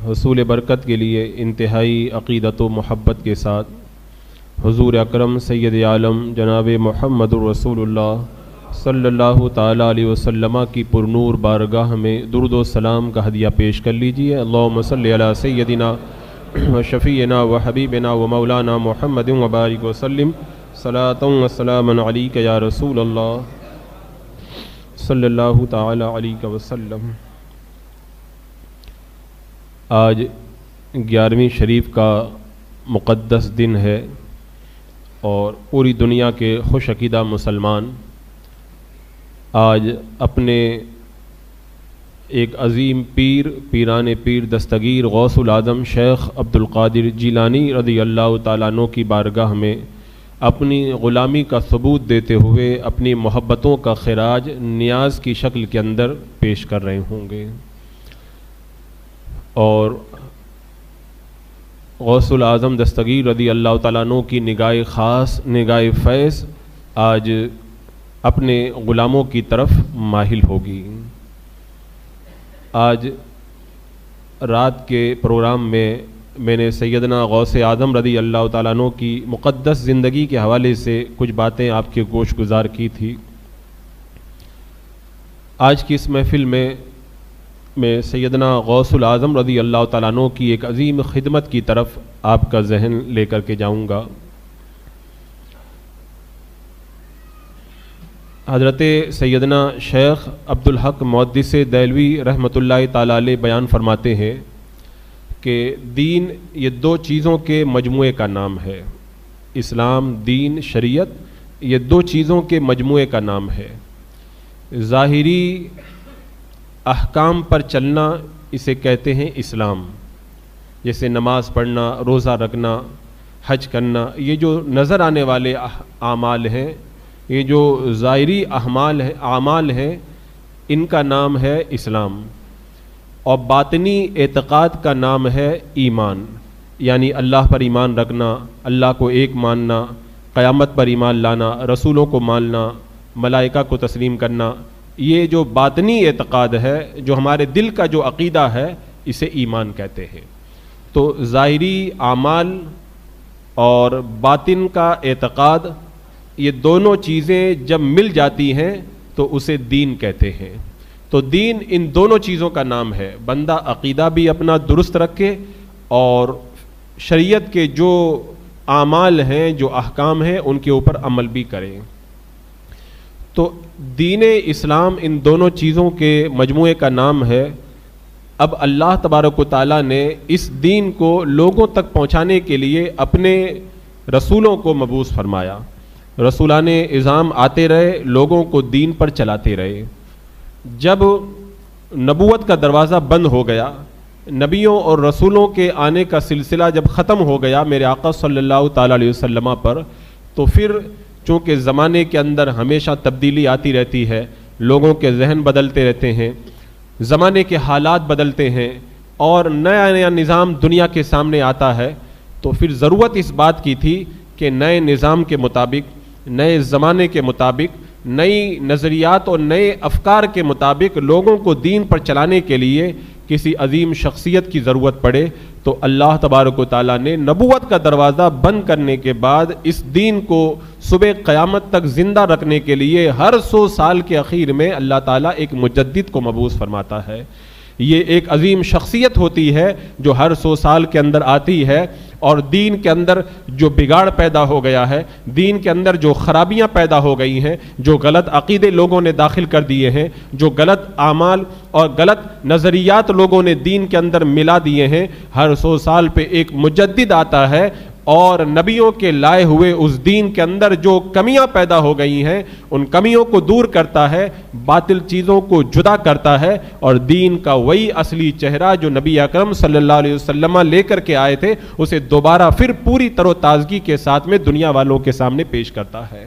حصول برکت کے لیے انتہائی عقیدت و محبت کے ساتھ حضور اکرم سید عالم جناب محمد الرسول اللہ صلی اللہ تعالیٰ علیہ وسلم کی پرنور بارگاہ میں درود و سلام کا ہدیہ پیش کر لیجئے۔ اللہم صلی علی سیدنا و شفیعنا و حبیبنا و مولانا محمد و بارک وسلم صلاۃ و سلام علیک یا رسول اللہ صلی اللہ تعالیٰ علیہ وسلم۔ آج 11ویں شریف کا مقدس دن ہے اور پوری دنیا کے خوش عقیدہ مسلمان آج اپنے ایک عظیم پیران پیر دستگیر غوث العظم شیخ عبد القادر جیلانی رضی اللہ تعالیٰ عنہ کی بارگاہ میں اپنی غلامی کا ثبوت دیتے ہوئے اپنی محبتوں کا خراج نیاز کی شکل کے اندر پیش کر رہے ہوں گے، اور غوث العظم دستگیر رضی اللہ تعالیٰ عنہ کی نگاہ خاص نگاہ فیض آج اپنے غلاموں کی طرف مائل ہوگی۔ آج رات کے پروگرام میں نے سیدنا غوث اعظم رضی اللہ تعالیٰ عنہ کی مقدس زندگی کے حوالے سے کچھ باتیں آپ کے گوش گزار کی تھی۔ آج کی اس محفل میں سیدنا غوث العظم رضی اللہ تعالیٰ عنہ کی ایک عظیم خدمت کی طرف آپ کا ذہن لے کر کے جاؤں گا۔ حضرت سیدنا شیخ عبدالحق محدث دہلوی رحمۃ اللہ تعالیٰ علیہ بیان فرماتے ہیں کہ دین یہ دو چیزوں کے مجموعے کا نام ہے۔ اسلام، دین، شریعت یہ دو چیزوں کے مجموعے کا نام ہے۔ ظاہری احکام پر چلنا اسے کہتے ہیں اسلام، جیسے نماز پڑھنا، روزہ رکھنا، حج کرنا، یہ جو نظر آنے والے اعمال ہیں، یہ جو ظاہری اعمال ہیں، ان کا نام ہے اسلام، اور باطنی اعتقاد کا نام ہے ایمان، یعنی اللہ پر ایمان رکھنا، اللہ کو ایک ماننا، قیامت پر ایمان لانا، رسولوں کو ماننا، ملائکہ کو تسلیم کرنا۔ یہ جو باطنی اعتقاد ہے، جو ہمارے دل کا جو عقیدہ ہے، اسے ایمان کہتے ہیں۔ تو ظاہری اعمال اور باطن کا اعتقاد، یہ دونوں چیزیں جب مل جاتی ہیں تو اسے دین کہتے ہیں۔ تو دین ان دونوں چیزوں کا نام ہے۔ بندہ عقیدہ بھی اپنا درست رکھے اور شریعت کے جو اعمال ہیں، جو احکام ہیں، ان کے اوپر عمل بھی کرے۔ تو دین اسلام ان دونوں چیزوں کے مجموعے کا نام ہے۔ اب اللہ تبارک و تعالیٰ نے اس دین کو لوگوں تک پہنچانے کے لیے اپنے رسولوں کو مبعوث فرمایا۔ رسولان اعظام آتے رہے، لوگوں کو دین پر چلاتے رہے۔ جب نبوت کا دروازہ بند ہو گیا، نبیوں اور رسولوں کے آنے کا سلسلہ جب ختم ہو گیا میرے آقا صلی اللہ تعالیٰ علیہ وسلم پر، تو پھر چونکہ زمانے کے اندر ہمیشہ تبدیلی آتی رہتی ہے، لوگوں کے ذہن بدلتے رہتے ہیں، زمانے کے حالات بدلتے ہیں، اور نیا نیا نظام دنیا کے سامنے آتا ہے، تو پھر ضرورت اس بات کی تھی کہ نئے نظام کے مطابق، نئے زمانے کے مطابق، نئی نظریات اور نئے افکار کے مطابق لوگوں کو دین پر چلانے کے لیے کسی عظیم شخصیت کی ضرورت پڑے۔ تو اللہ تبارک و تعالیٰ نے نبوت کا دروازہ بند کرنے کے بعد اس دین کو صبح قیامت تک زندہ رکھنے کے لیے ہر 100 سال کے اخیر میں اللہ تعالیٰ ایک مجدد کو مبعوث فرماتا ہے۔ یہ ایک عظیم شخصیت ہوتی ہے جو ہر 100 سال کے اندر آتی ہے، اور دین کے اندر جو بگاڑ پیدا ہو گیا ہے، دین کے اندر جو خرابیاں پیدا ہو گئی ہیں، جو غلط عقیدے لوگوں نے داخل کر دیے ہیں، جو غلط اعمال اور غلط نظریات لوگوں نے دین کے اندر ملا دیے ہیں، ہر 100 سال پہ ایک مجدد آتا ہے اور نبیوں کے لائے ہوئے اس دین کے اندر جو کمیاں پیدا ہو گئی ہیں ان کمیوں کو دور کرتا ہے، باطل چیزوں کو جدا کرتا ہے، اور دین کا وہی اصلی چہرہ جو نبی اکرم صلی اللہ علیہ وسلم لے کر کے آئے تھے اسے دوبارہ پھر پوری تر و تازگی کے ساتھ میں دنیا والوں کے سامنے پیش کرتا ہے۔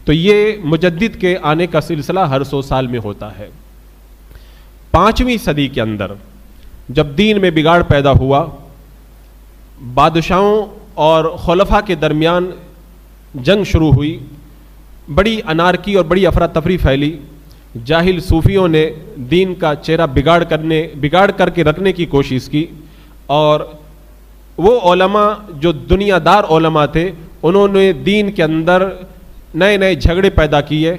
تو یہ مجدد کے آنے کا سلسلہ ہر 100 سال میں ہوتا ہے۔ 5ویں صدی کے اندر جب دین میں بگاڑ پیدا ہوا، بادشاہوں اور خلفاء کے درمیان جنگ شروع ہوئی، بڑی انارکی اور بڑی افراتفری پھیلی، جاہل صوفیوں نے دین کا چہرہ بگاڑ کر کے رکھنے کی کوشش کی، اور وہ علماء جو دنیا دار علماء تھے انہوں نے دین کے اندر نئے نئے جھگڑے پیدا کیے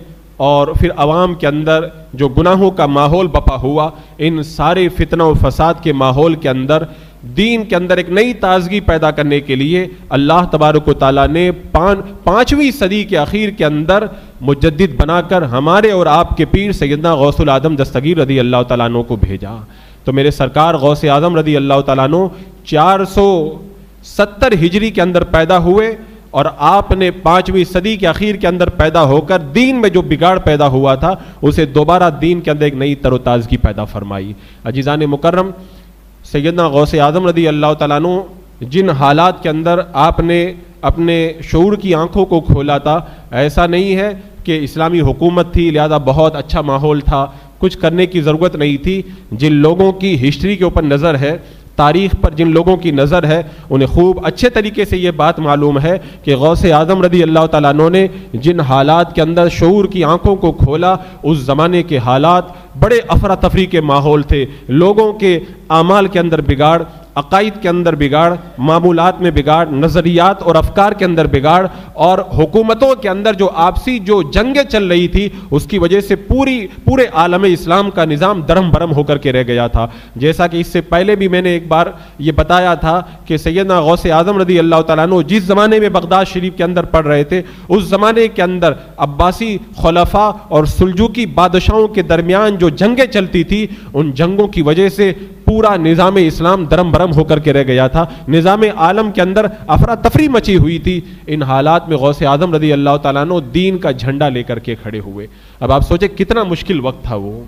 اور پھر عوام کے اندر جو گناہوں کا ماحول بپا ہوا، ان سارے فتنہ و فساد کے ماحول کے اندر دین کے اندر ایک نئی تازگی پیدا کرنے کے لیے اللہ تبارک و تعالیٰ نے 5ویں صدی کے اخیر کے اندر مجدد بنا کر ہمارے اور آپ کے پیر سیدنا غوث العظم دستگیر رضی اللہ تعالیٰ عنہ کو بھیجا۔ تو میرے سرکار غوث اعظم رضی اللہ تعالیٰ عنہ 470 ہجری کے اندر پیدا ہوئے اور آپ نے 5ویں صدی کے اخیر کے اندر پیدا ہو کر دین میں جو بگاڑ پیدا ہوا تھا اسے دوبارہ دین کے اندر ایک نئی تر و تازگی پیدا فرمائی۔ عزیزان مکرم، سیدنا غوث اعظم رضی اللہ تعالیٰ عنہ جن حالات کے اندر آپ نے اپنے شعور کی آنکھوں کو کھولا تھا، ایسا نہیں ہے کہ اسلامی حکومت تھی لہذا بہت اچھا ماحول تھا، کچھ کرنے کی ضرورت نہیں تھی۔ جن لوگوں کی ہسٹری کے اوپر نظر ہے، تاریخ پر جن لوگوں کی نظر ہے، انہیں خوب اچھے طریقے سے یہ بات معلوم ہے کہ غوث اعظم رضی اللہ تعالیٰ عنہ نے جن حالات کے اندر شعور کی آنکھوں کو کھولا، اس زمانے کے حالات بڑے افراتفری کے ماحول تھے، لوگوں کے اعمال کے اندر بگاڑ، عقائد کے اندر بگاڑ، معمولات میں بگاڑ، نظریات اور افکار کے اندر بگاڑ، اور حکومتوں کے اندر جو آپسی جو جنگیں چل رہی تھی اس کی وجہ سے پورے عالم اسلام کا نظام درہم برہم ہو کر کے رہ گیا تھا۔ جیسا کہ اس سے پہلے بھی میں نے ایک بار یہ بتایا تھا کہ سیدنا غوث اعظم رضی اللہ تعالیٰ عنہ جس زمانے میں بغداد شریف کے اندر پڑھ رہے تھے، اس زمانے کے اندر عباسی خلفاء اور سلجوقی بادشاہوں کے درمیان جو جنگیں چلتی تھی، ان جنگوں کی وجہ سے پورا نظام اسلام درم برم ہو کر کے رہ گیا تھا، نظام عالم کے اندر افراتفری مچی ہوئی تھی۔ ان حالات میں غوث اعظم رضی اللہ تعالیٰ عنہ دین کا جھنڈا لے کر کے کھڑے ہوئے۔ اب آپ سوچیں کتنا مشکل وقت تھا وہ۔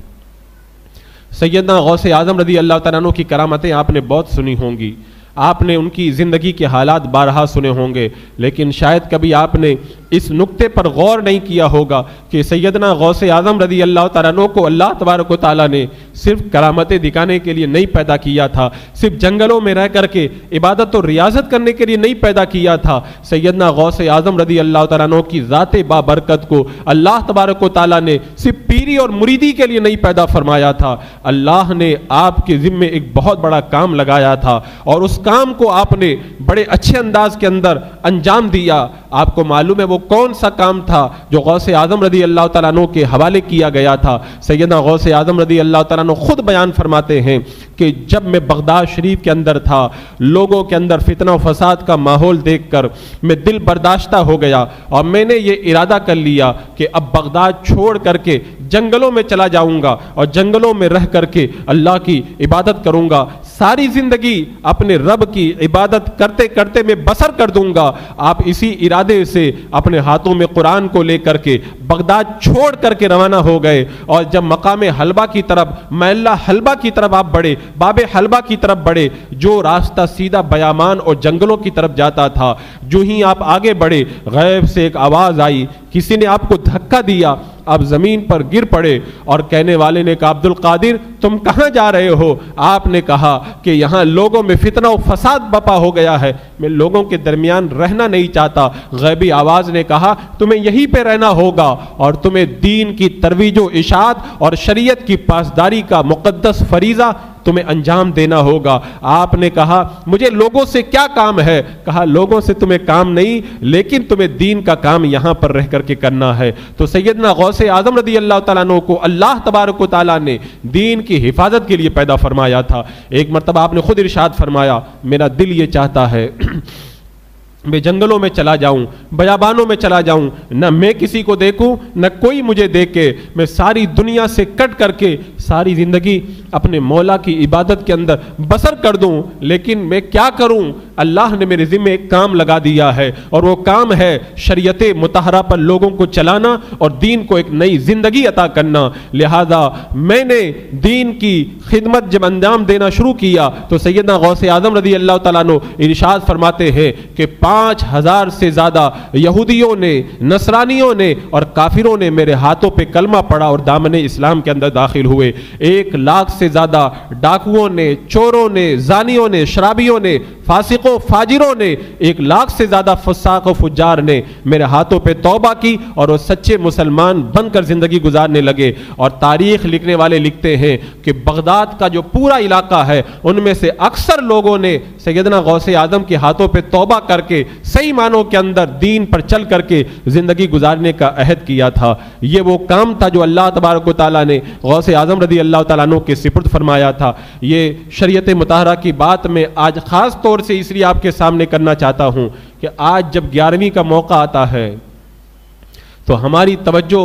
سیدنا غوث اعظم رضی اللہ تعالیٰ عنہ کی کرامتیں آپ نے بہت سنی ہوں گی، آپ نے ان کی زندگی کے حالات بارہا سنے ہوں گے، لیکن شاید کبھی آپ نے اس نقطے پر غور نہیں کیا ہوگا کہ سیدنا غوث اعظم رضی اللہ تعالیٰ عنہ کو اللہ تبارک و تعالیٰ نے صرف کرامتیں دکھانے کے لیے نہیں پیدا کیا تھا، صرف جنگلوں میں رہ کر کے عبادت و ریاضت کرنے کے لیے نہیں پیدا کیا تھا۔ سیدنا غوث اعظم رضی اللہ تعالیٰ عنہ کی ذات بابرکت کو اللہ تبارک و تعالیٰ نے صرف پیری اور مریدی کے لیے نہیں پیدا فرمایا تھا، اللہ نے آپ کے ذمے ایک بہت بڑا کام لگایا تھا اور اس کام کو آپ نے بڑے اچھے انداز کے اندر انجام دیا۔ آپ کو معلوم ہے وہ کون سا کام تھا جو غوث اعظم رضی اللہ تعالیٰ عنہ کے حوالے کیا گیا تھا۔ سیدنا غوث اعظم رضی اللہ تعالیٰ عنہ خود بیان فرماتے ہیں کہ جب میں بغداد شریف کے اندر تھا، لوگوں کے اندر فتنہ و فساد کا ماحول دیکھ کر میں دل برداشتہ ہو گیا اور میں نے یہ ارادہ کر لیا کہ اب بغداد چھوڑ کر کے جنگلوں میں چلا جاؤں گا اور جنگلوں میں رہ کر کے اللہ کی عبادت کروں گا، ساری زندگی اپنے رب کی عبادت کرتے کرتے میں بسر کر دوں گا۔ آپ اسی ارادے سے اپنے ہاتھوں میں قرآن کو لے کر کے بغداد چھوڑ کر کے روانہ ہو گئے، اور جب مقام حلبہ کی طرف، محلہ حلبہ کی طرف آپ بڑھے، باب حلبہ کی طرف بڑھے، جو راستہ سیدھا بیامان اور جنگلوں کی طرف جاتا تھا، جو ہی آپ آگے بڑھے غیب سے ایک آواز آئی، کسی نے آپ کو دھکا دیا، آپ زمین پر گر پڑے اور کہنے والے نے کہا عبد القادر تم کہاں جا رہے ہو؟ آپ نے کہا کہ یہاں لوگوں میں فتنہ و فساد بپا ہو گیا ہے، میں لوگوں کے درمیان رہنا نہیں چاہتا۔ غیبی آواز نے کہا تمہیں یہیں پہ رہنا ہوگا اور تمہیں دین کی ترویج و اشاعت اور شریعت کی پاسداری کا مقدس فریضہ تمہیں انجام دینا ہوگا۔ آپ نے کہا مجھے لوگوں سے کیا کام ہے؟ کہا لوگوں سے تمہیں کام نہیں، لیکن تمہیں دین کا کام یہاں پر رہ کر کے کرنا ہے۔ تو سیدنا غوث اعظم رضی اللہ تعالیٰ عنہ کو اللہ تبارک و تعالیٰ نے دین کی حفاظت کے لیے پیدا فرمایا تھا۔ ایک مرتبہ آپ نے خود ارشاد فرمایا میرا دل یہ چاہتا ہے میں جنگلوں میں چلا جاؤں، بیابانوں میں چلا جاؤں، نہ میں کسی کو دیکھوں نہ کوئی مجھے دیکھے، میں ساری دنیا سے کٹ کر کے ساری زندگی اپنے مولا کی عبادت کے اندر بسر کر دوں، لیکن میں کیا کروں؟ اللہ نے میرے ذمہ ایک کام لگا دیا ہے اور وہ کام ہے شریعت مطہرہ پر لوگوں کو چلانا اور دین کو ایک نئی زندگی عطا کرنا۔ لہذا میں نے دین کی خدمت جب انجام دینا شروع کیا تو سیدنا غوث اعظم رضی اللہ تعالیٰ عنہ ارشاد فرماتے ہیں کہ 5000 سے زیادہ یہودیوں نے، نصرانیوں نے اور کافروں نے میرے ہاتھوں پہ کلمہ پڑھا اور دامن اسلام کے اندر داخل ہوئے۔ 1 لاکھ سے زیادہ ڈاکوؤں نے، چوروں نے، زانیوں نے، شرابیوں نے فاسقوں فاجروں نے 1,00,000 سے زیادہ فساق و فجار نے میرے ہاتھوں پہ توبہ کی اور وہ سچے مسلمان بن کر زندگی گزارنے لگے. اور تاریخ لکھنے والے لکھتے ہیں کہ بغداد کا جو پورا علاقہ ہے ان میں سے اکثر لوگوں نے سیدنا غوث اعظم کے ہاتھوں پہ توبہ کر کے صحیح معنوں کے اندر دین پر چل کر کے زندگی گزارنے کا عہد کیا تھا. یہ وہ کام تھا جو اللہ تبارک و تعالیٰ نے غوث اعظم رضی اللہ تعالیٰ عنہ کے سپرد فرمایا تھا. یہ شریعت مطہرہ کی بات میں آج خاص طور سے اس لیے آپ کے سامنے کرنا چاہتا ہوں کہ آج جب 11ویں کا موقع آتا ہے تو ہماری توجہ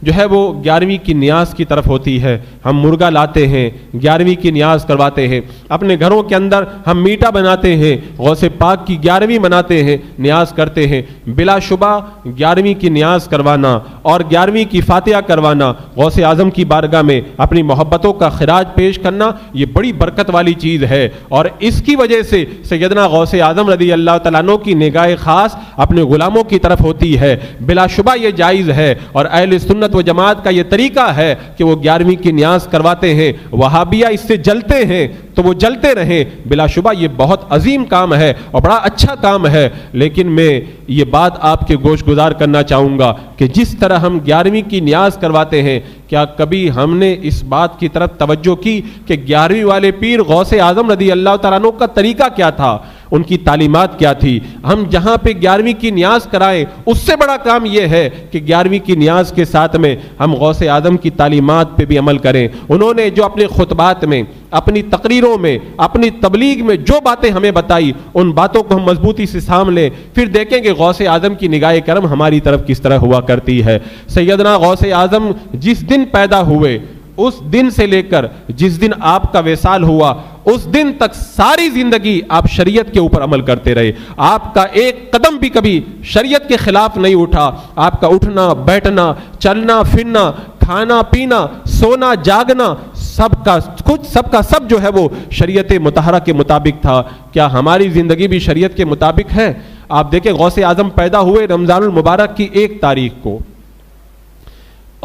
جو ہے وہ 11ویں کی نیاز کی طرف ہوتی ہے. ہم مرغا لاتے ہیں, 11ویں کی نیاز کرواتے ہیں. اپنے گھروں کے اندر ہم میٹھا بناتے ہیں, غوث پاک کی 11ویں مناتے ہیں, نیاز کرتے ہیں. بلا شبہ 11ویں کی نیاز کروانا اور 11ویں کی فاتحہ کروانا, غوث اعظم کی بارگاہ میں اپنی محبتوں کا خراج پیش کرنا, یہ بڑی برکت والی چیز ہے. اور اس کی وجہ سے سیدنا غوث اعظم رضی اللہ تعالیٰ عنہ کی نگاہ خاص اپنے غلاموں کی طرف ہوتی ہے. بلا شبہ یہ جائز ہے اور اہل سنت و جماعت کا یہ طریقہ ہے کہ وہ 11ویں کی نیاز کرواتے ہیں. وہابیہ اس سے جلتے ہیں تو وہ جلتے رہیں, بلا شبہ یہ بہت عظیم کام ہے اور بڑا اچھا کام ہے. لیکن میں یہ بات آپ کے گوش گزار کرنا چاہوں گا کہ جس طرح ہم 11ویں کی نیاز کرواتے ہیں, کیا کبھی ہم نے اس بات کی طرف توجہ کی کہ 11ویں والے پیر غوث اعظم رضی اللہ تعالیٰ عنہ کا طریقہ کیا تھا, ان کی تعلیمات کیا تھی؟ ہم جہاں پہ 11ویں کی نیاز کرائیں اس سے بڑا کام یہ ہے کہ 11ویں کی نیاز کے ساتھ میں ہم غوث اعظم کی تعلیمات پہ بھی عمل کریں. انہوں نے جو اپنے خطبات میں, اپنی تقریروں میں, اپنی تبلیغ میں جو باتیں ہمیں بتائی, ان باتوں کو ہم مضبوطی سے سام لیں, پھر دیکھیں کہ غوث اعظم کی نگاہ کرم ہماری طرف کس طرح ہوا کرتی ہے. سیدنا غوث اعظم جس دن پیدا ہوئے اس دن سے لے کر جس دن آپ کا وصال ہوا اس دن تک ساری زندگی آپ شریعت کے اوپر عمل کرتے رہے. آپ کا ایک قدم بھی کبھی شریعت کے خلاف نہیں اٹھا. آپ کا اٹھنا بیٹھنا, چلنا پھرنا, کھانا پینا, سونا جاگنا, سب کا سب جو ہے وہ شریعت مطہرہ کے مطابق تھا. کیا ہماری زندگی بھی شریعت کے مطابق ہے؟ آپ دیکھیں غوث اعظم پیدا ہوئے رمضان المبارک کی 1 تاریخ کو,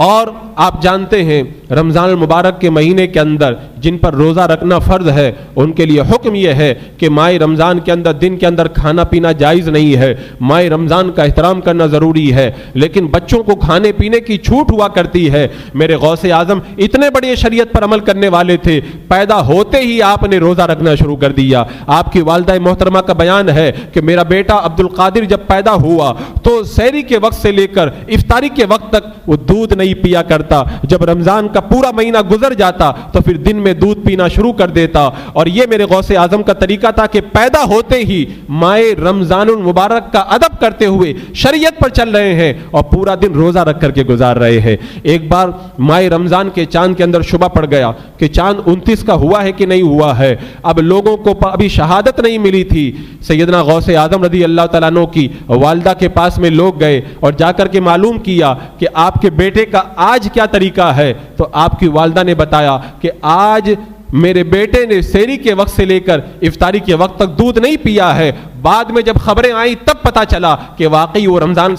اور آپ جانتے ہیں رمضان المبارک کے مہینے کے اندر جن پر روزہ رکھنا فرض ہے ان کے لیے حکم یہ ہے کہ ماہ رمضان کے اندر دن کے اندر کھانا پینا جائز نہیں ہے. ماہ رمضان کا احترام کرنا ضروری ہے, لیکن بچوں کو کھانے پینے کی چھوٹ ہوا کرتی ہے. میرے غوث اعظم اتنے بڑے شریعت پر عمل کرنے والے تھے, پیدا ہوتے ہی آپ نے روزہ رکھنا شروع کر دیا. آپ کی والدہ محترمہ کا بیان ہے کہ میرا بیٹا عبد القادر جب پیدا ہوا تو سحری کے وقت سے لے کر افطاری کے وقت تک وہ دودھ نہیں پیا کرتا. جب رمضان کا پورا مہینہ گزر جاتا تو پھر دن میں دودھ پینا شروع کر دیتا. اور یہ میرے غوث اعظم کا طریقہ تھا کہ پیدا ہوتے ہی ماہ رمضان المبارک کا ادب کرتے ہوئے شریعت پر چل رہے ہیں اور پورا دن روزہ رکھ کر کے گزار رہے ہیں. ایک بار ماہ رمضان کے چاند کے اندر شبہ پڑ گیا کہ چاند 29 کا ہوا ہے کہ نہیں ہوا ہے. اب لوگوں کو ابھی شہادت نہیں ملی تھی. سیدنا غوث اعظم رضی اللہ تعالیٰ عنہ کی والدہ کے پاس میں لوگ گئے اور جا کر کے معلوم کیا کہ آپ کے بیٹے کا آج کیا طریقہ ہے. تو آپ کی والدہ نے بتایا کہ آج میرے بیٹے نے سحری کے وقت سے لے کر افطاری کے وقت تک دودھ نہیں پیا ہے. بعد میں جب خبریں آئیں تب پتا چلا کہ واقعی وہ رمضان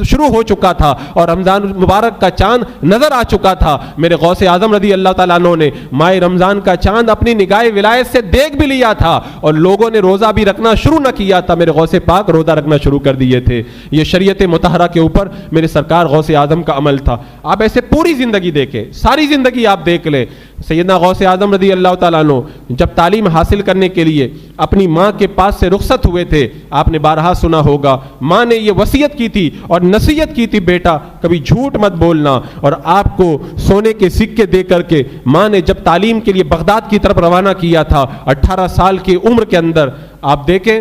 شروع ہو چکا تھا اور رمضان مبارک کا چاند نظر آ چکا تھا. میرے غوث اعظم رضی اللہ تعالیٰ عنہ نے ماہ رمضان کا چاند اپنی نگاہ ولایت سے دیکھ بھی لیا تھا اور لوگوں نے روزہ بھی رکھنا شروع نہ کیا تھا. میرے غوث پاک روزہ رکھنا شروع کر دیے تھے. یہ شریعت مطہرہ کے اوپر میرے سرکار غوث اعظم کا عمل تھا. آپ ایسے پوری زندگی دیکھیں, ساری زندگی آپ دیکھ لیں. سیدنا غوث اعظم رضی اللہ تعالیٰ عنہ جب تعلیم حاصل کرنے کے لیے اپنی ماں کے پاس سے رخصت ہوئے تھے, آپ نے بارہا سنا ہوگا ماں نے یہ وصیت کی تھی اور نصیحت کی تھی, بیٹا کبھی جھوٹ مت بولنا. اور آپ کو سونے کے سکے دے کر کے ماں نے جب تعلیم کے لیے بغداد کی طرف روانہ کیا تھا 18 سال کی عمر کے اندر, آپ دیکھیں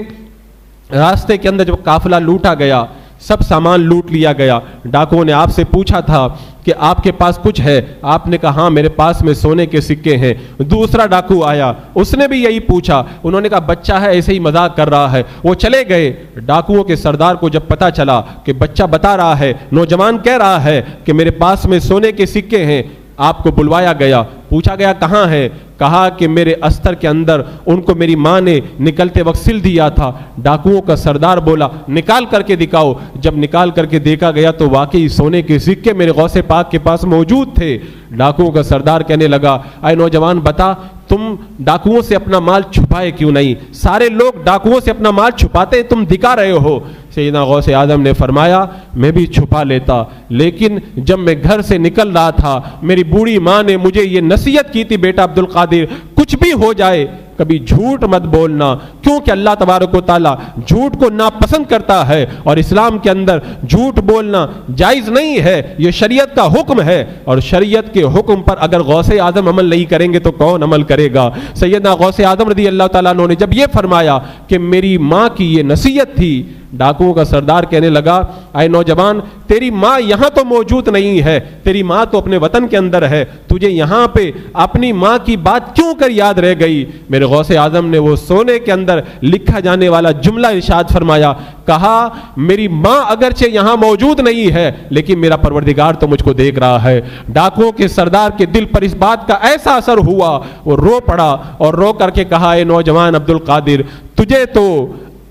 راستے کے اندر جب قافلہ لوٹا گیا, سب سامان لوٹ لیا گیا. ڈاکوؤں نے آپ سے پوچھا تھا کہ آپ کے پاس کچھ ہے؟ آپ نے کہا ہاں میرے پاس میں سونے کے سکے ہیں. دوسرا ڈاکو آیا, اس نے بھی یہی پوچھا. انہوں نے کہا بچہ ہے ایسے ہی مذاق کر رہا ہے. وہ چلے گئے. ڈاکوؤں کے سردار کو جب پتا چلا کہ بچہ بتا رہا ہے, نوجوان کہہ رہا ہے کہ میرے پاس میں سونے کے سکے ہیں, آپ کو بلوایا گیا, پوچھا گیا کہاں ہے؟ کہا کہ میرے استر کے اندر ان کو میری ماں نے نکلتے وقت سل دیا تھا. ڈاکوؤں کا سردار بولا نکال کر کے دکھاؤ. جب نکال کر کے دیکھا گیا تو واقعی سونے کے سکے میرے غوث پاک کے پاس موجود تھے. ڈاکوؤں کا سردار کہنے لگا اے نوجوان بتا تم ڈاکوؤں سے اپنا مال چھپائے کیوں نہیں؟ سارے لوگ ڈاکوؤں سے اپنا مال چھپاتے, تم دکھا رہے ہو. سیدنا غوث اعظم نے فرمایا میں بھی چھپا لیتا, لیکن جب میں گھر سے نکل رہا تھا میری بوڑھی ماں نے مجھے یہ نصیحت کی تھی, بیٹا عبد القادر کچھ بھی ہو جائے کبھی جھوٹ مت بولنا, کیونکہ اللہ تبارک و تعالیٰ جھوٹ کو ناپسند کرتا ہے اور اسلام کے اندر جھوٹ بولنا جائز نہیں ہے, یہ شریعت کا حکم ہے. اور شریعت کے حکم پر اگر غوث اعظم عمل نہیں کریں گے تو کون عمل کرے گا؟ سیدنا غوث اعظم رضی اللہ تعالیٰ عنہ نے جب یہ فرمایا کہ میری ماں کی یہ نصیحت تھی, ڈاکوؤں کا سردار کہنے لگا اے نوجوان تیری ماں یہاں تو موجود نہیں ہے, تیری ماں تو اپنے وطن کے اندر ہے, تجھے یہاں پہ اپنی ماں کی بات کیوں کر یاد رہ گئی؟ میرے غوث اعظم نے وہ سونے کے اندر لکھا جانے والا جملہ ارشاد فرمایا, کہا میری ماں اگرچہ یہاں موجود نہیں ہے لیکن میرا پروردگار تو مجھ کو دیکھ رہا ہے. ڈاکوؤں کے سردار کے دل پر اس بات کا ایسا اثر ہوا, وہ رو پڑا اور رو کر کے کہا اے نوجوان عبد القادر تجھے تو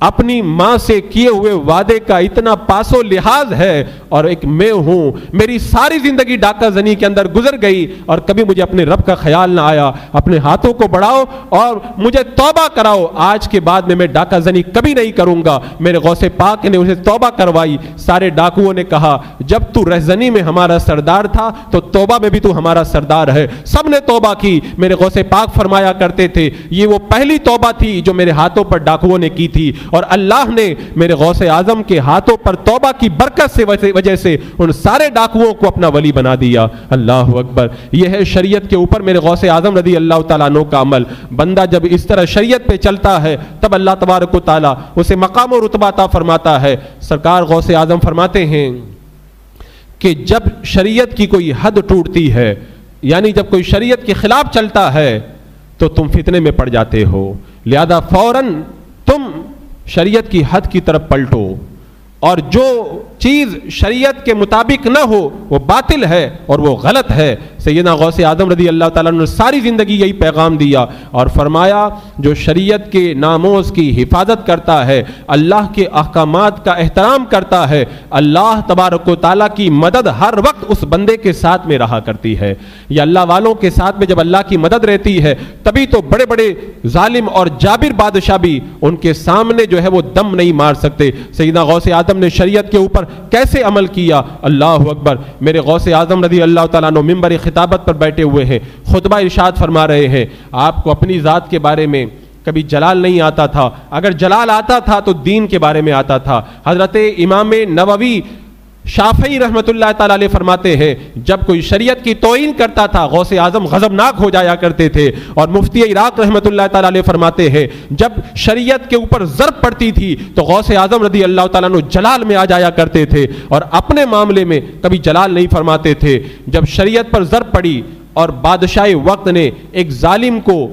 اپنی ماں سے کیے ہوئے وعدے کا اتنا پاس و لحاظ ہے, اور ایک میں ہوں, میری ساری زندگی ڈاکہ زنی کے اندر گزر گئی اور کبھی مجھے اپنے رب کا خیال نہ آیا. اپنے ہاتھوں کو بڑھاؤ اور مجھے توبہ کراؤ, آج کے بعد میں ڈاکہ زنی کبھی نہیں کروں گا. میرے غوث پاک نے اسے توبہ کروائی. سارے ڈاکوؤں نے کہا جب تو رہزنی میں ہمارا سردار تھا تو توبہ میں بھی تو ہمارا سردار ہے. سب نے توبہ کی. میرے غوث پاک فرمایا کرتے تھے یہ وہ پہلی توبہ تھی جو میرے ہاتھوں پر ڈاکوؤں نے کی تھی, اور اللہ نے میرے غوث اعظم کے ہاتھوں پر توبہ کی برکت سے وجہ سے ان سارے ڈاکوؤں کو اپنا ولی بنا دیا. اللہ اکبر. یہ ہے شریعت کے اوپر میرے غوث اعظم رضی اللہ تعالیٰ عنہ کا عمل. بندہ جب اس طرح شریعت پہ چلتا ہے تب اللہ تبارک و تعالیٰ اسے مقام و رتبہ عطا فرماتا ہے. سرکار غوث اعظم فرماتے ہیں کہ جب شریعت کی کوئی حد ٹوٹتی ہے, یعنی جب کوئی شریعت کے خلاف چلتا ہے تو تم فتنے میں پڑ جاتے ہو, لہذا فوراً تم شریعت کی حد کی طرف پلٹو, اور جو چیز شریعت کے مطابق نہ ہو وہ باطل ہے اور وہ غلط ہے. سیدنا غوث اعظم رضی اللہ تعالیٰ نے ساری زندگی یہی پیغام دیا اور فرمایا جو شریعت کے ناموز کی حفاظت کرتا ہے, اللہ کے احکامات کا احترام کرتا ہے, اللہ تبارک و تعالیٰ کی مدد ہر وقت اس بندے کے ساتھ میں رہا کرتی ہے. یا اللہ والوں کے ساتھ میں جب اللہ کی مدد رہتی ہے تبھی تو بڑے بڑے ظالم اور جابر بادشاہ بھی ان کے سامنے جو ہے وہ دم نہیں مار سکتے. سیدنا غوث اعظم نے شریعت کے اوپر کیسے عمل کیا؟ اللہ اکبر. میرے غوث اعظم رضی اللہ تعالیٰ عنہ ممبر خطابت پر بیٹھے ہوئے ہیں, خطبہ ارشاد فرما رہے ہیں. آپ کو اپنی ذات کے بارے میں کبھی جلال نہیں آتا تھا, اگر جلال آتا تھا تو دین کے بارے میں آتا تھا. حضرت امام نووی شافعی رحمت اللہ تعالیٰ علیہ فرماتے ہیں جب کوئی شریعت کی توہین کرتا تھا غوث اعظم غضبناک ہو جایا کرتے تھے. اور مفتی عراق رحمت اللہ تعالیٰ علیہ فرماتے ہیں جب شریعت کے اوپر ضرب پڑتی تھی تو غوث اعظم رضی اللہ تعالیٰ عنہ جلال میں آ جایا کرتے تھے, اور اپنے معاملے میں کبھی جلال نہیں فرماتے تھے. جب شریعت پر ضرب پڑی اور بادشاہ وقت نے ایک ظالم کو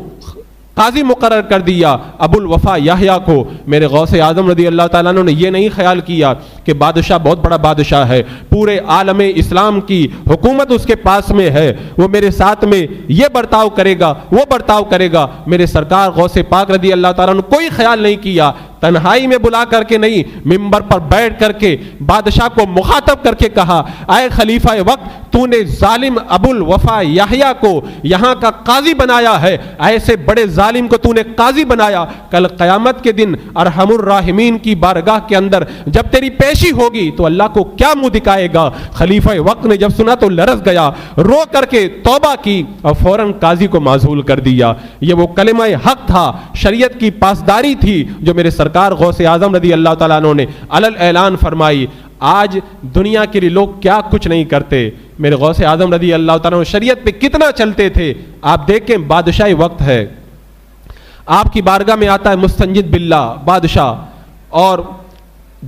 قاضی مقرر کر دیا ابو الوفا یحییٰ کو, میرے غوث اعظم رضی اللہ تعالیٰ عنہ نے یہ نہیں خیال کیا کہ بادشاہ بہت بڑا بادشاہ ہے, پورے عالم اسلام کی حکومت اس کے پاس میں ہے, وہ میرے ساتھ میں یہ برتاؤ کرے گا وہ برتاؤ کرے گا. میرے سرکار غوث پاک رضی اللہ تعالیٰ عنہ کوئی خیال نہیں کیا, تنہائی میں بلا کر کے نہیں, ممبر پر بیٹھ کر کے بادشاہ کو مخاطب کر کے کہا اے خلیفہ وقت تو نے ظالم ابو الوفا یحییٰ کو یہاں کا قاضی بنایا ہے, ایسے بڑے ظالم کو تو نے قاضی بنایا, کل قیامت کے دن ارحم الراحمین کی بارگاہ کے اندر جب تیری پیشی ہوگی تو اللہ کو کیا منہ دکھائے گا؟ خلیفہ وقت نے جب سنا تو لرز گیا, رو کر کے توبہ کی اور فوراً قاضی کو معزول کر دیا. یہ وہ کلمہ حق تھا, شریعت کی پاسداری تھی جو میرے سرکار غوث اعظم رضی اللہ تعالیٰ عنہ نے علل اعلان فرمائی. آج دنیا کے لیے لوگ کیا کچھ نہیں کرتے, میرے غوث اعظم رضی اللہ تعالیٰ عنہ شریعت پہ کتنا چلتے تھے. آپ دیکھیں بادشاہ وقت ہے, آپ کی بارگاہ میں آتا ہے مستنجد باللہ بادشاہ, اور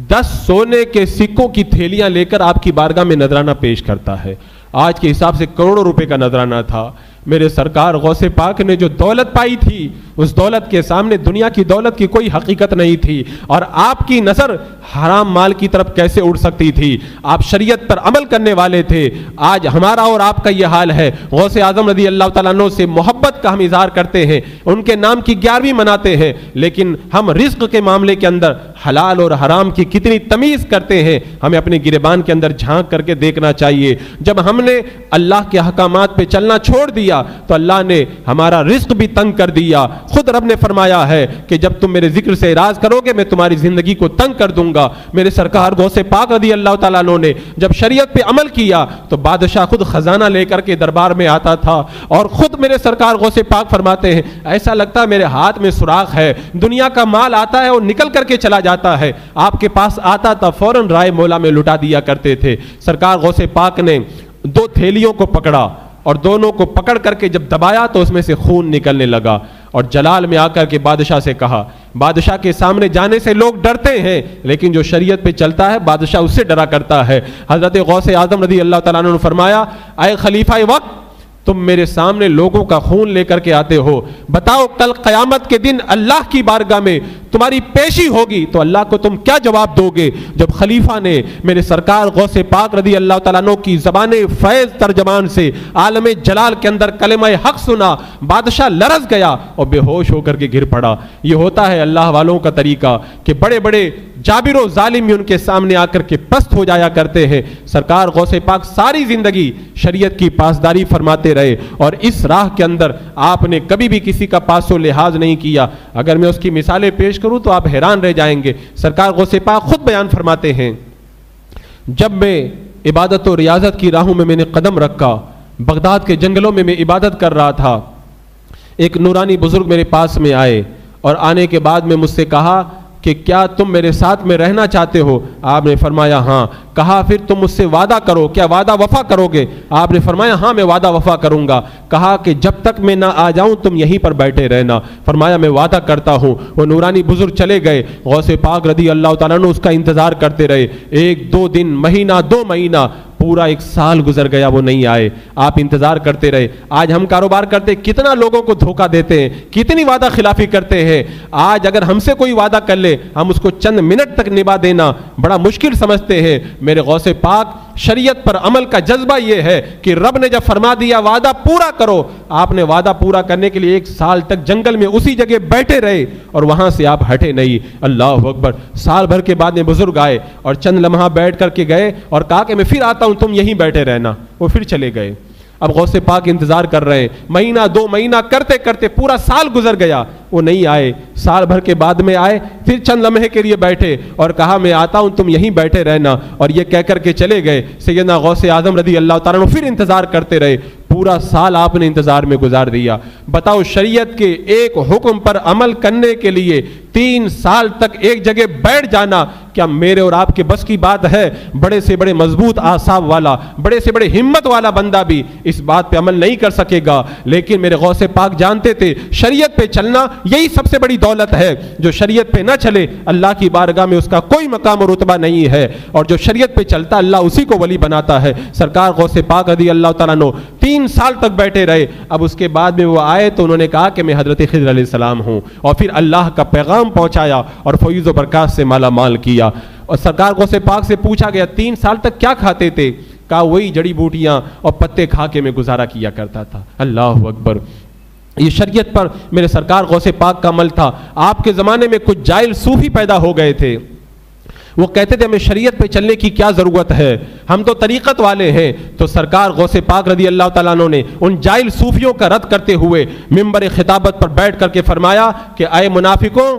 10 سونے کے سکوں کی تھیلیاں لے کر آپ کی بارگاہ میں نذرانہ پیش کرتا ہے. آج کے حساب سے کروڑوں روپے کا نذرانہ تھا. میرے سرکار غوث پاک نے جو دولت پائی تھی اس دولت کے سامنے دنیا کی دولت کی کوئی حقیقت نہیں تھی، اور آپ کی نظر حرام مال کی طرف کیسے اڑ سکتی تھی؟ آپ شریعت پر عمل کرنے والے تھے۔ آج ہمارا اور آپ کا یہ حال ہے۔ غوث اعظم رضی اللہ تعالیٰ عنہ سے محبت کا ہم اظہار کرتے ہیں، ان کے نام کی 11ویں مناتے ہیں، لیکن ہم رزق کے معاملے کے اندر حلال اور حرام کی کتنی تمیز کرتے ہیں، ہمیں اپنے گریبان کے اندر جھانک کر کے دیکھنا چاہیے۔ جب ہم نے اللہ کے احکامات پہ چلنا چھوڑ دیا تو اللہ نے ہمارا رزق بھی تنگ کر دیا۔ خود رب نے فرمایا ہے کہ جب تم میرے ذکر سے اعراض کرو گے میں تمہاری زندگی کو تنگ کر دوں گا۔ میرے سرکار غوث پاک رضی اللہ تعالیٰ عنہ نے جب شریعت پہ عمل کیا تو بادشاہ خود خزانہ لے کر کے دربار میں آتا تھا، اور خود میرے سرکار غوث پاک فرماتے ہیں ایسا لگتا ہے میرے ہاتھ میں سوراخ ہے، دنیا کا مال آتا ہے اور نکل کر کے چلا جاتا ہے۔ آپ کے پاس آتا تھا فوراً رائے مولا میں لٹا دیا کرتے تھے۔ سرکار غوث پاک نے 2 تھیلیوں کو پکڑا اور دونوں کو پکڑ کر کے جب دبایا تو اس میں سے خون نکلنے لگا، اور جلال میں آ کر کے بادشاہ سے کہا۔ بادشاہ کے سامنے جانے سے لوگ ڈرتے ہیں، لیکن جو شریعت پہ چلتا ہے بادشاہ اس سے ڈرا کرتا ہے۔ حضرت غوث اعظم رضی اللہ تعالیٰ عنہ نے فرمایا اے خلیفہ وقت، تم میرے سامنے لوگوں کا خون لے کر کے آتے ہو، بتاؤ کل قیامت کے دن اللہ کی بارگاہ میں تمہاری پیشی ہوگی تو اللہ کو تم کیا جواب دو گے؟ جب خلیفہ نے میرے سرکار غوث پاک رضی اللہ تعالیٰ عنہ کی زبان فیض ترجمان سے عالم جلال کے اندر کلمہ حق سنا، بادشاہ لرز گیا اور بے ہوش ہو کر کے گر پڑا۔ یہ ہوتا ہے اللہ والوں کا طریقہ کہ بڑے بڑے جابر و ظالم ان کے سامنے آ کر کے پست ہو جایا کرتے ہیں۔ سرکار غوث پاک ساری زندگی شریعت کی پاسداری فرماتے رہے، اور اس راہ کے اندر آپ نے کبھی بھی کسی کا پاس و لحاظ نہیں کیا۔ اگر میں اس کی مثالیں پیش کروں تو آپ حیران رہ جائیں گے۔ سرکار غوث پاک خود بیان فرماتے ہیں جب میں عبادت و ریاضت کی راہوں میں نے قدم رکھا، بغداد کے جنگلوں میں عبادت کر رہا تھا، ایک نورانی بزرگ میرے پاس میں آئے اور آنے کے بعد میں مجھ سے کہا کہ کیا تم میرے ساتھ میں رہنا چاہتے ہو؟ آپ نے فرمایا ہاں۔ کہا پھر تم مجھ سے وعدہ کرو، کیا وعدہ وفا کرو گے؟ آپ نے فرمایا ہاں میں وعدہ وفا کروں گا۔ کہا کہ جب تک میں نہ آ جاؤں تم یہیں پر بیٹھے رہنا۔ فرمایا میں وعدہ کرتا ہوں۔ وہ نورانی بزرگ چلے گئے، غوث پاک رضی اللہ تعالیٰ عنہ اس کا انتظار کرتے رہے۔ 1-2 دن، مہینہ، 2 مہینہ، پورا 1 سال گزر گیا، وہ نہیں آئے۔ آپ انتظار کرتے رہے۔ آج ہم کاروبار کرتے کتنا لوگوں کو دھوکہ دیتے ہیں، کتنی وعدہ خلافی کرتے ہیں۔ آج اگر ہم سے کوئی وعدہ کر لے ہم اس کو چند منٹ تک نبھا دینا بڑا مشکل سمجھتے ہیں۔ میرے غوث پاک شریعت پر عمل کا جذبہ یہ ہے کہ رب نے جب فرما دیا وعدہ پورا کرو، آپ نے وعدہ پورا کرنے کے لیے 1 سال تک جنگل میں اسی جگہ بیٹھے رہے اور وہاں سے آپ ہٹے نہیں۔ اللہ اکبر۔ سال بھر کے بعد میں بزرگ آئے اور چند لمحہ بیٹھ کر کے گئے اور کہا کہ میں پھر آتا ہوں، تم یہیں بیٹھے رہنا۔ وہ پھر چلے گئے۔ اب غوث پاک انتظار کر رہے ہیں، مہینہ 2 مہینہ کرتے کرتے پورا سال گزر گیا، وہ نہیں آئے۔ سال بھر کے بعد میں آئے، پھر چند لمحے کے لیے بیٹھے اور کہا میں آتا ہوں تم یہیں بیٹھے رہنا، اور یہ کہہ کر کے چلے گئے۔ سیدنا غوث اعظم رضی اللہ تعالیٰ عنہ پھر انتظار کرتے رہے۔ پورا سال آپ نے انتظار میں گزار دیا۔ بتاؤ شریعت کے ایک حکم پر عمل کرنے کے لیے 3 سال تک ایک جگہ بیٹھ جانا کیا میرے اور آپ کے بس کی بات ہے؟ بڑے سے بڑے مضبوط اعصاب والا، بڑے سے بڑے ہمت والا بندہ بھی اس بات پہ عمل نہیں کر سکے گا۔ لیکن میرے غوث پاک جانتے تھے شریعت پہ چلنا یہی سب سے بڑی دولت ہے۔ جو شریعت پہ نہ چلے اللہ کی بارگاہ میں اس کا کوئی مقام و رتبہ نہیں ہے، اور جو شریعت پہ چلتا اللہ اسی کو ولی بناتا ہے۔ سرکار غوث پاک رضی اللہ تعالیٰ عنہ 3 سال تک بیٹھے رہے۔ اب اس کے بعد میں وہ آئے تو انہوں نے کہا کہ میں حضرت خضر علیہ السلام ہوں، اور پھر اللہ کا پیغام پہنچایا اور فیض و برکات سے مالا مال کیا۔ اور سرکار غوث پاک سے پوچھا گیا 3 سال تک کیا کھاتے تھے؟ کہا وہی جڑی بوٹیاں اور پتے کھا کے میں گزارا کیا کرتا تھا۔ اللہ اکبر۔ یہ شریعت پر میرے سرکار غوث پاک کا عمل تھا۔ آپ کے زمانے میں کچھ جاہل صوفی پیدا ہو گئے تھے، وہ کہتے تھے ہمیں شریعت پہ چلنے کی کیا ضرورت ہے، ہم تو طریقت والے ہیں۔ تو سرکار غوث پاک رضی اللہ تعالیٰ عنہ نے ان جاہل صوفیوں کا رد کرتے ہوئے منبر خطابت پر بیٹھ کر کے فرمایا کہ اے منافقوں،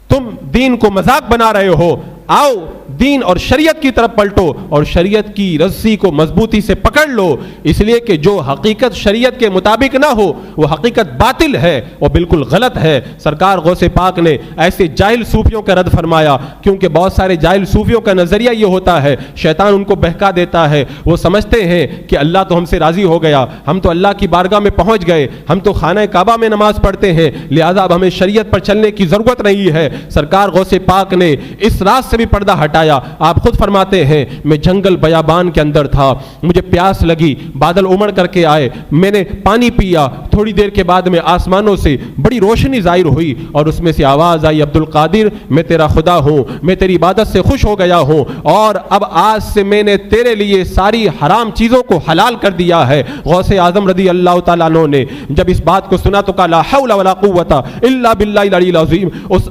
تم دین کو مذاق بنا رہے ہو، آؤ دین اور شریعت کی طرف پلٹو اور شریعت کی رسی کو مضبوطی سے پکڑ لو، اس لیے کہ جو حقیقت شریعت کے مطابق نہ ہو وہ حقیقت باطل ہے، وہ بالکل غلط ہے۔ سرکار غوث پاک نے ایسے جاہل صوفیوں کا رد فرمایا، کیونکہ بہت سارے جاہل صوفیوں کا نظریہ یہ ہوتا ہے، شیطان ان کو بہکا دیتا ہے، وہ سمجھتے ہیں کہ اللہ تو ہم سے راضی ہو گیا، ہم تو اللہ کی بارگاہ میں پہنچ گئے، ہم تو خانہ کعبہ میں نماز پڑھتے ہیں، لہذا اب ہمیں شریعت پر چلنے کی ضرورت نہیں ہے۔ سرکار غوث پاک نے اس راز سے بھی پردہ ہٹا ہٹایا. آپ خود فرماتے ہیں میں جنگل بیابان کے اندر تھا, مجھے پیاس لگی, بادل امڑ کر کے آئے, میں نے پانی پیا, تھوڑی دیر کے بعد میں آسمانوں سے بڑی روشنی ظاہر ہوئی اور اس میں سے آواز آئی, عبد القادر میں تیرا خدا ہوں, میں تیری عبادت سے خوش ہو گیا ہوں اور اب آج سے میں نے تیرے لیے ساری حرام چیزوں کو حلال کر دیا ہے. غوث اعظم رضی اللہ تعالیٰ عنہ نے جب اس بات کو سنا تو کہا لا حول ولا قوت الا باللہ العلی العظیم. اس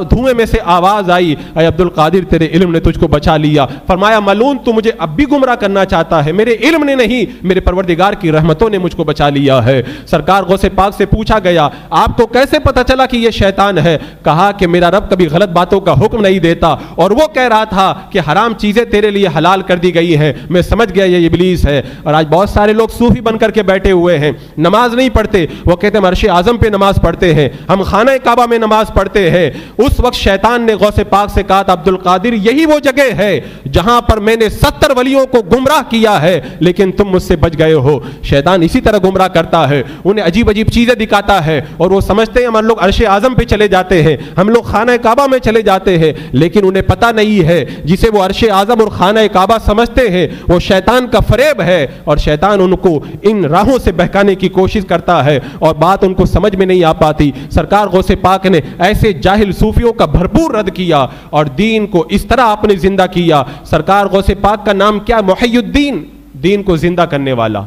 دھوئیں میں سے آواز آئی, اے عبد القادر تیرے علم نے تجھ کو بچا لیا. فرمایا ملعون تو مجھے اب بھی گمراہ کرنا چاہتا ہے, میرے علم نے نہیں, میرے پروردگار کی رحمتوں نے مجھ کو بچا لیا ہے. سرکار غوث پاک سے پوچھا گیا آپ کو کیسے پتا چلا کہ یہ شیطان ہے؟ کہا کہ میرا رب کبھی غلط باتوں کا حکم نہیں دیتا اور وہ کہہ رہا تھا کہ حرام چیزیں تیرے لیے حلال کر دی گئی ہیں, میں سمجھ گیا یہ ابلیس ہے. اور آج بہت سارے لوگ صوفی بن کر کے بیٹھے ہوئے ہیں, نماز نہیں پڑھتے, وہ کہتے ہیں ہم عرش اعظم پہ نماز پڑھتے ہیں, ہم خانہ کعبہ میں نماز پڑھتے ہیں. اس وقت شیطان نے غوث پاک سے کہا تھا عبد القادر یہی وہ جگہ ہے جہاں پر میں نے 70 ولیوں کو گمراہ کیا ہے لیکن تم مجھ سے بچ گئے ہو. شیطان اسی طرح گمراہ کرتا ہے, انہیں عجیب عجیب چیزیں دکھاتا ہے اور وہ سمجھتے ہیں ہم لوگ عرش اعظم پہ چلے جاتے ہیں, ہم لوگ خانہ کعبہ میں چلے جاتے ہیں, لیکن انہیں پتہ نہیں ہے جسے وہ عرش اعظم اور خانہ کعبہ سمجھتے ہیں وہ شیطان کا فریب ہے اور شیطان ان کو ان راہوں سے بہکانے کی کوشش کرتا ہے اور بات ان کو سمجھ میں نہیں آ پاتی. سرکار غوث پاک نے ایسے جاہل صوفیوں کا بھرپور رد کیا اور دین کو اس طرح آپ نے زندہ کیا. سرکار غوث پاک کا نام کیا؟ محی الدین, دین کو زندہ کرنے والا.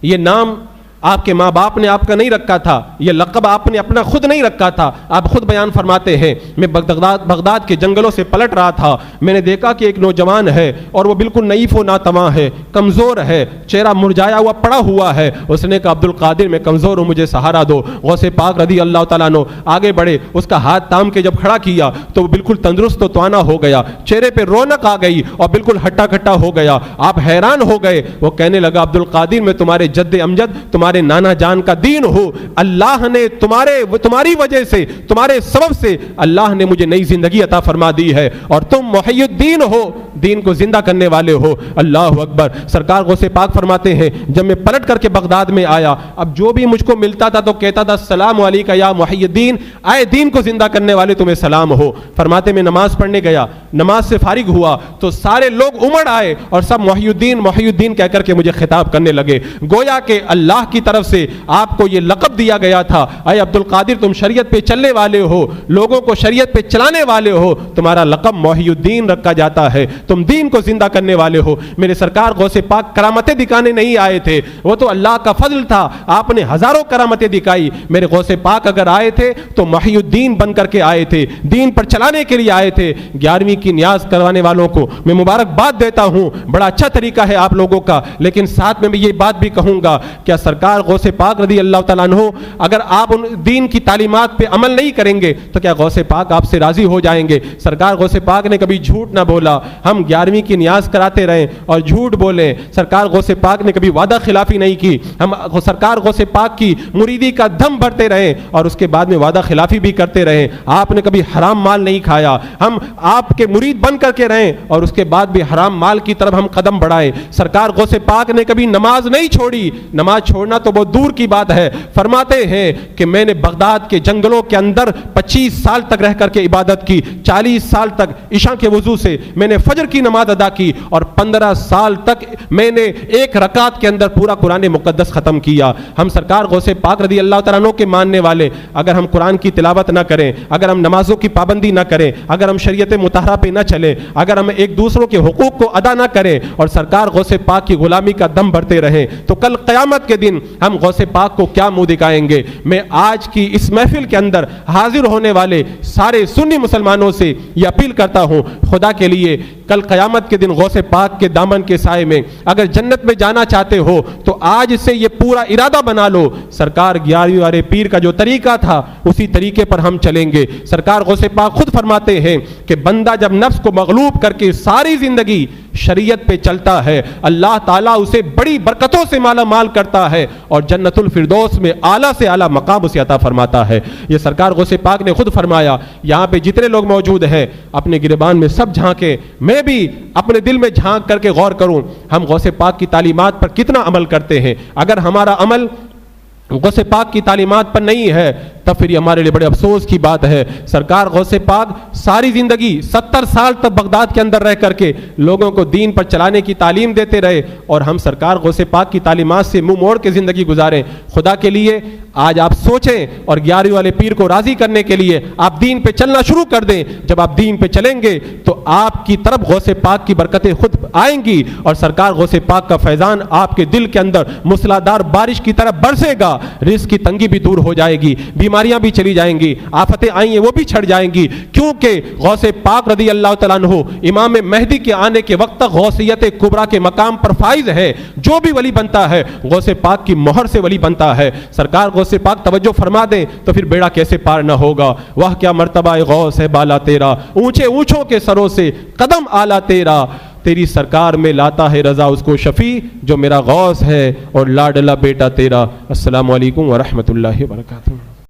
یہ نام آپ کے ماں باپ نے آپ کا نہیں رکھا تھا, یہ لقب آپ نے اپنا خود نہیں رکھا تھا. آپ خود بیان فرماتے ہیں میں بغداد کے جنگلوں سے پلٹ رہا تھا, میں نے دیکھا کہ ایک نوجوان ہے اور وہ بالکل نحیف و ناتواں ہے, کمزور ہے, چہرہ مرجھایا ہوا پڑا ہوا ہے. اس نے کہا عبد القادر میں کمزور ہوں, مجھے سہارا دو. غوث پاک رضی اللہ تعالیٰ عنہ آگے بڑھے, اس کا ہاتھ تام کے جب کھڑا کیا تو وہ بالکل تندرست و توانا ہو گیا, چہرے پہ رونق آ گئی اور بالکل ہٹا کھٹا ہو گیا. آپ حیران ہو گئے. وہ کہنے لگا عبد القادر میں تمہارے جد امجد تمہارے نانا جان کا دین ہو, اللہ نے تمہاری وجہ سے تمہارے سبب سے اللہ نے مجھے نئی زندگی عطا فرما دی ہے اور تم محی الدین ہو, دین کو زندہ کرنے والے ہو. اللہ اکبر. سرکار غوث پاک فرماتے ہیں جب میں پلٹ کر کے بغداد میں آیا, اب جو بھی مجھ کو ملتا تھا تو کہتا تھا السلام علیکم یا محی الدین, اے دین کو زندہ کرنے والے تمہیں سلام ہو. فرماتے میں نماز پڑھنے گیا, نماز سے فارغ ہوا تو سارے لوگ امڑ آئے اور سب محی الدین کہہ کر کے مجھے خطاب کرنے لگے, گویا کہ اللہ کی طرف سے آپ کو یہ لقب دیا گیا تھا اے عبد القادر تم شریعت پہ چلنے والے ہو, لوگوں کو شریعت پہ چلانے والے ہو, تمہارا لقب محی الدین رکھا جاتا ہے, تم دین کو زندہ کرنے والے ہو. میرے سرکار غوث پاک کرامتیں دکھانے نہیں آئے تھے, وہ تو اللہ کا فضل تھا, آپ نے ہزاروں کرامتیں دکھائی. میرے غوث پاک اگر آئے تھے تو محی الدین بن کر کے آئے تھے, دین پر چلانے کے لیے آئے تھے. 11ویں کی نیاز کروانے والوں کو میں مبارکباد دیتا ہوں, بڑا اچھا طریقہ ہے آپ لوگوں کا, لیکن ساتھ میں یہ بات بھی کہوں گا کیا سرکار غوث پاک رضی اللہ تعالیٰ عنہ اگر آپ ان دین کی تعلیمات پہ عمل نہیں کریں گے تو کیا غوث پاک آپ سے راضی ہو جائیں گے؟ سرکار غوث پاک نے کبھی جھوٹ نہ بولا, ہم 11ویں کی نیاز کراتے رہیں اور جھوٹ بولیں. سرکار غوث پاک نے کبھی وعدہ خلافی نہیں کی, ہم سرکار غوث پاک کی مریدی کا دم بھرتے رہیں اور اس کے بعد میں وعدہ خلافی بھی کرتے رہیں. آپ نے کبھی حرام مال نہیں کھایا, ہم آپ کے مرید بن کر کے رہیں اور اس کے بعد بھی حرام مال کی طرف ہم قدم بڑھائیں. سرکار غوث پاک نے کبھی نماز نہیں چھوڑی, نماز چھوڑنا تو بہت دور کی بات ہے. فرماتے ہیں کہ میں نے بغداد کے جنگلوں کے اندر 25 سال تک رہ کر کے عبادت کی, 40 سال تک عشاء کے وضو سے میں نے فجر کی نماز ادا کی اور 15 سال تک میں نے ایک رکعت کے اندر پورا قرآن مقدس ختم کیا. ہم سرکار غوث پاک رضی اللہ تعالیٰ عنہ کے ماننے والے اگر ہم قرآن کی تلاوت نہ کریں, اگر ہم نمازوں کی پابندی نہ کریں, اگر ہم شریعت مطہرہ پہ نہ چلیں, اگر ہم ایک دوسروں کے حقوق کو ادا نہ کریں اور سرکار غوث پاک کی غلامی کا دم بھرتے رہیں تو کل قیامت کے دن ہم غوث پاک کو کیا منہ دکھائیں گے؟ میں آج کی اس محفل کے اندر حاضر ہونے والے سارے سنی مسلمانوں سے یہ اپیل کرتا ہوں, خدا کے لیے کل قیامت کے دن غوث پاک کے دامن کے سائے میں اگر جنت میں جانا چاہتے ہو تو آج سے یہ پورا ارادہ بنا لو, سرکار 11ویں والے پیر کا جو طریقہ تھا اسی طریقے پر ہم چلیں گے. سرکار غوث پاک خود فرماتے ہیں کہ بندہ جب نفس کو مغلوب کر کے ساری زندگی شریعت پہ چلتا ہے, اللہ تعالیٰ اسے بڑی برکتوں سے مالا مال کرتا ہے اور جنت الفردوس میں اعلیٰ سے اعلیٰ مقام اسے عطا فرماتا ہے. یہ سرکار غوث پاک نے خود فرمایا. یہاں پہ جتنے لوگ موجود ہیں اپنے گریبان میں سب جھانکیں, میں بھی اپنے دل میں جھانک کر کے غور کروں ہم غوث پاک کی تعلیمات پر کتنا عمل کرتے ہیں. اگر ہمارا عمل غوث پاک کی تعلیمات پر نہیں ہے تب پھر یہ ہمارے لیے بڑے افسوس کی بات ہے۔ سرکار غوث پاک ساری زندگی 70 سال تک بغداد کے اندر رہ کر کے لوگوں کو دین پر چلانے کی تعلیم دیتے رہے، اور ہم سرکار غوث پاک کی تعلیمات سے منہ موڑ کے زندگی گزاریں۔ خدا کے لیے آج آپ سوچیں اور 11ویں والے پیر کو راضی کرنے کے لیے آپ دین پہ چلنا شروع کر دیں۔ جب آپ دین پہ چلیں گے تو آپ کی طرف غوث پاک کی برکتیں خود آئیں گی، اور سرکار غوث پاک کا فیضان آپ کے دل کے اندر موسلادھار بارش کی طرح برسے گا۔ رزق کی تنگی بھی دور ہو جائے گی، بیماریاں بھی چلی جائیں گی، آفتیں آئیں ہیں وہ بھی چھڑ جائیں گی، کیونکہ غوث پاک رضی اللہ تعالیٰ عنہ امام مہدی کے آنے کے وقت تک غوثیت کبریٰ کے مقام پر فائز ہے۔ جو بھی ولی بنتا ہے غوث پاک کی مہر سے ولی بنتا ہے۔ سرکار غوث پاک توجہ فرما دیں تو پھر بیڑا کیسے پار نہ ہوگا۔ وہ کیا مرتبہ غوث ہے بالا تیرا، اونچے اونچوں کے سروں سے قدم آلا تیرا، تیری سرکار میں لاتا ہے رضا اس کو شفیع جو میرا غوث ہے اور لاڈلا بیٹا تیرا۔ السلام علیکم ورحمۃ اللہ وبرکاتہ۔